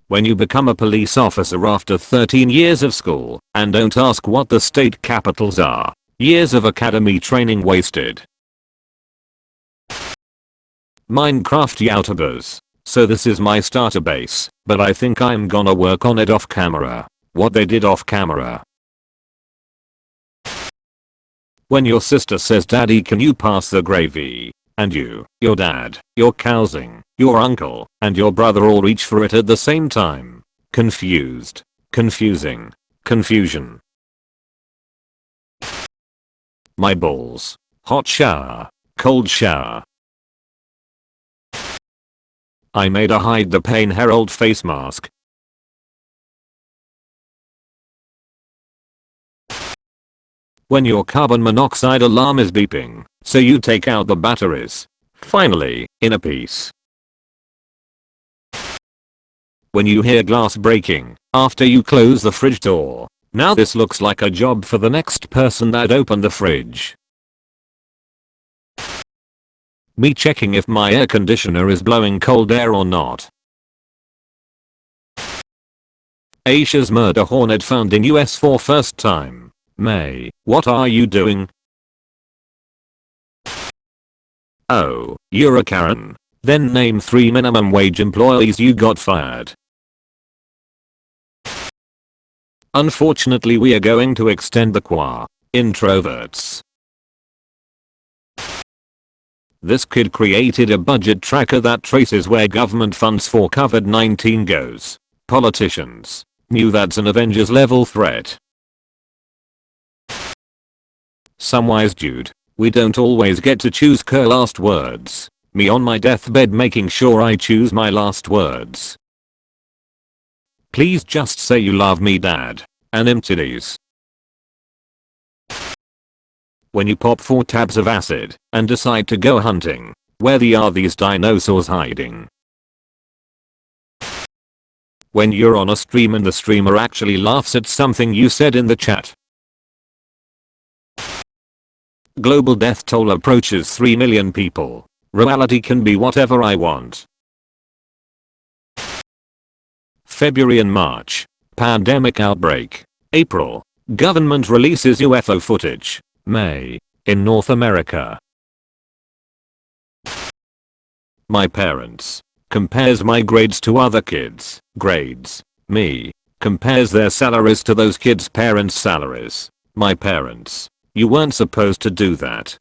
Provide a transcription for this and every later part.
When you become a police officer after 13 years of school and don't ask what the state capitals are. Years of academy training wasted. Minecraft YouTubers. So this is my starter base, but I think I'm gonna work on it off camera. What they did off camera. When your sister says, "Daddy, can you pass the gravy?" and you, your dad, your cousin, your uncle, and your brother all reach for it at the same time. Confused. Confusing. Confusion. My balls. Hot shower. Cold shower. I made a hide the pain Herald face mask. When your carbon monoxide alarm is beeping, so you take out the batteries. Finally, in peace. When you hear glass breaking after you close the fridge door. Now this looks like a job for the next person that opened the fridge. Me checking if my air conditioner is blowing cold air or not. Asia's murder hornet found in US for first time. May, what are you doing? Oh, you're a Karen. Then name 3 minimum wage employees you got fired. Unfortunately, we are going to extend the qua. Introverts. This kid created a budget tracker that traces where government funds for COVID-19 goes. Politicians knew that's an Avengers level threat. Some wise dude. We don't always get to choose last words. Me on my deathbed making sure I choose my last words. Please just say you love me, Dad. And empties. When you pop 4 tabs of acid and decide to go hunting. Where are these dinosaurs hiding? When you're on a stream and the streamer actually laughs at something you said in the chat. Global death toll approaches 3 million people. Reality can be whatever I want. February and March. Pandemic outbreak. April. Government releases UFO footage. May. In North America. My parents. Compares my grades to other kids' grades. Me. Compares their salaries to those kids' parents' salaries. My parents. You weren't supposed to do that.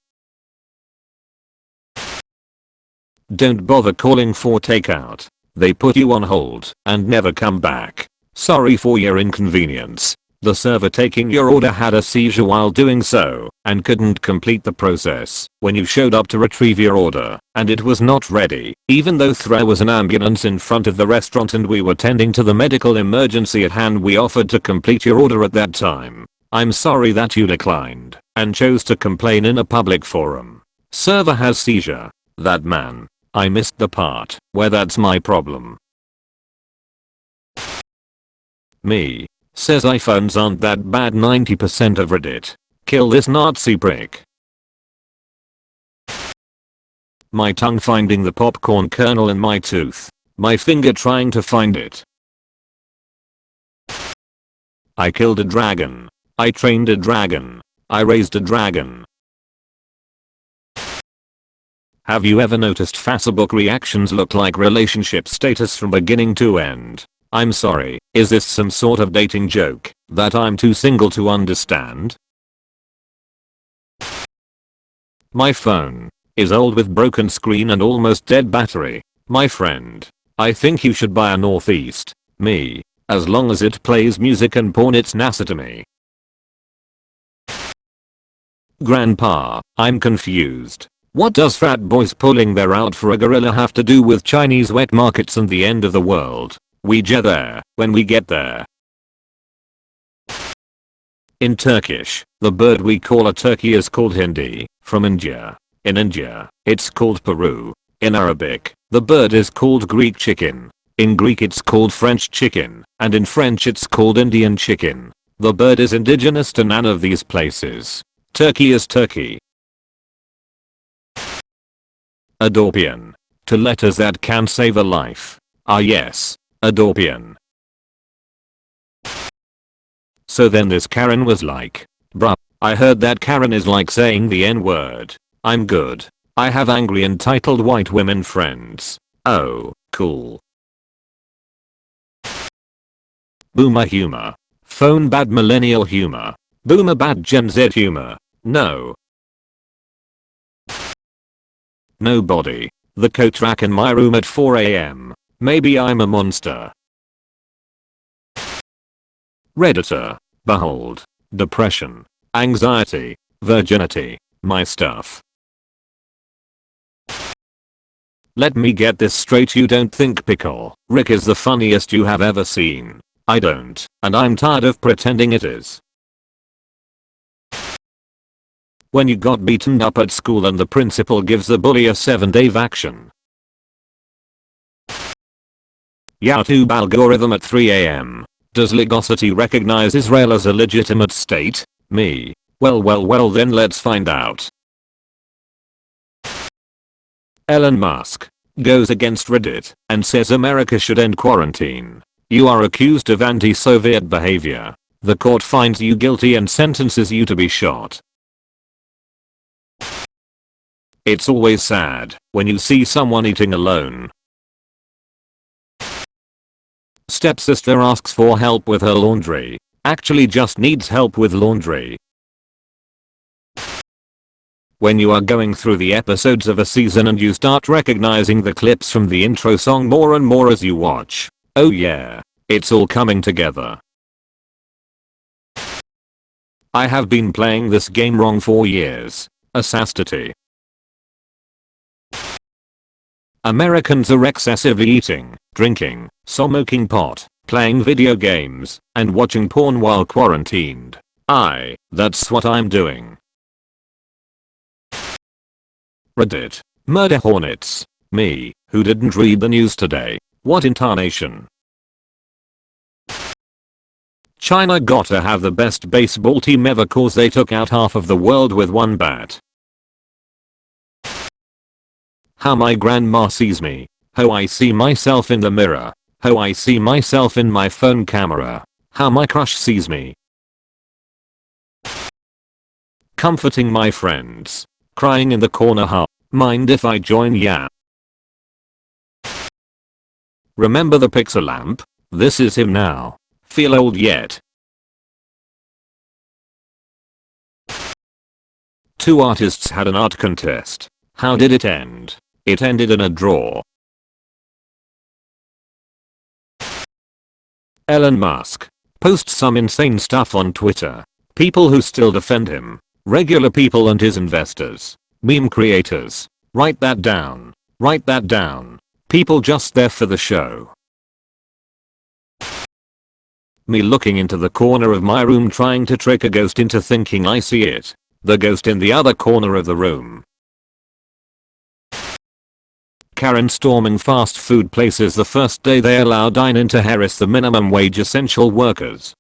Don't bother calling for takeout. They put you on hold and never come back. Sorry for your inconvenience. The server taking your order had a seizure while doing so and couldn't complete the process when you showed up to retrieve your order and it was not ready, even though there was an ambulance in front of the restaurant and we were tending to the medical emergency at hand. We offered to complete your order at that time. I'm sorry that you declined and chose to complain in a public forum. Server has seizure. That man. I missed the part where that's my problem. Me. Says iPhones aren't that bad. 90% of Reddit. Kill this Nazi prick. My tongue finding the popcorn kernel in my tooth. My finger trying to find it. I killed a dragon. I trained a dragon. I raised a dragon. Have you ever noticed Facebook reactions look like relationship status from beginning to end? I'm sorry, is this some sort of dating joke that I'm too single to understand? My phone is old with broken screen and almost dead battery. My friend, I think you should buy a Northeast. Me, as long as it plays music and porn, it's NASA to me. Grandpa, I'm confused. What does frat boys pulling their out for a gorilla have to do with Chinese wet markets and the end of the world? We get there when we get there. In Turkish, the bird we call a turkey is called hindi, from India. In India, it's called Peru. In Arabic, the bird is called Greek chicken. In Greek it's called French chicken, and in French it's called Indian chicken. The bird is indigenous to none of these places. Turkey is Turkey. Adorpian. To letters that can save a life. Ah yes. Adorpian. So then this Karen was like, bruh, I heard that Karen is like saying the N-word. I'm good. I have angry entitled white women friends. Oh, cool. Boomer humor. Phone bad millennial humor. Boomer bad Gen Z humor. No. Nobody. The coat rack in my room at 4 AM. Maybe I'm a monster. Redditor. Behold. Depression. Anxiety. Virginity. My stuff. Let me get this straight, you don't think Pickle Rick is the funniest you have ever seen. I don't, and I'm tired of pretending it is. When you got beaten up at school and the principal gives the bully a 7-day vacation. YouTube algorithm at 3 AM. Does Ligosity recognize Israel as a legitimate state? Me. Well then let's find out. Elon Musk goes against Reddit and says America should end quarantine. You are accused of anti-Soviet behavior. The court finds you guilty and sentences you to be shot. It's always sad when you see someone eating alone. Stepsister asks for help with her laundry. Actually just needs help with laundry. When you are going through the episodes of a season and you start recognizing the clips from the intro song more and more as you watch. Oh yeah, it's all coming together. I have been playing this game wrong for years. Asastity. Americans are excessively eating, drinking, smoking pot, playing video games, and watching porn while quarantined. That's what I'm doing. Reddit. Murder hornets. Me, who didn't read the news today. What intonation? China gotta have the best baseball team ever cause they took out half of the world with one bat. How my grandma sees me. How I see myself in the mirror. How I see myself in my phone camera. How my crush sees me. Comforting my friends. Crying in the corner, mind if I join, yeah. Remember the pixel lamp? This is him now. Feel old yet? Two artists had an art contest. How did it end? It ended in a draw. Elon Musk posts some insane stuff on Twitter. People who still defend him. Regular people and his investors. Meme creators. Write that down. Write that down. People just there for the show. Me looking into the corner of my room trying to trick a ghost into thinking I see it. The ghost in the other corner of the room. Karen storming fast food places the first day they allow dine-in to harass the minimum wage essential workers.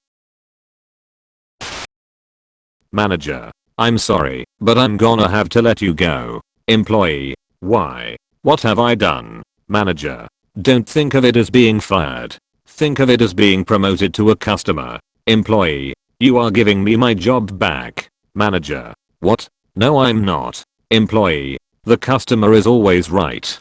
Manager. I'm sorry, but I'm gonna have to let you go. Employee. Why? What have I done? Manager. Don't think of it as being fired. Think of it as being promoted to a customer. Employee. You are giving me my job back. Manager. What? No, I'm not. Employee. The customer is always right.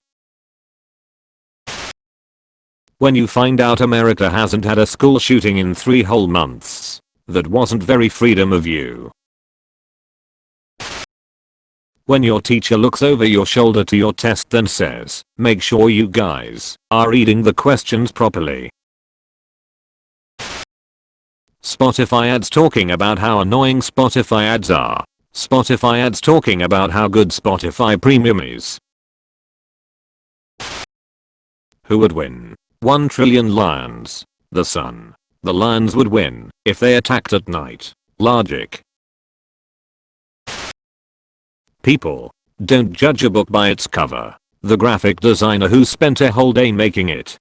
When you find out America hasn't had a school shooting in 3 whole months. That wasn't very freedom of you. When your teacher looks over your shoulder to your test then says, make sure you guys are reading the questions properly. Spotify ads talking about how annoying Spotify ads are. Spotify ads talking about how good Spotify Premium is. Who would win? 1 trillion lions. The sun. The lions would win if they attacked at night. Logic. People. Don't judge a book by its cover. The graphic designer who spent a whole day making it.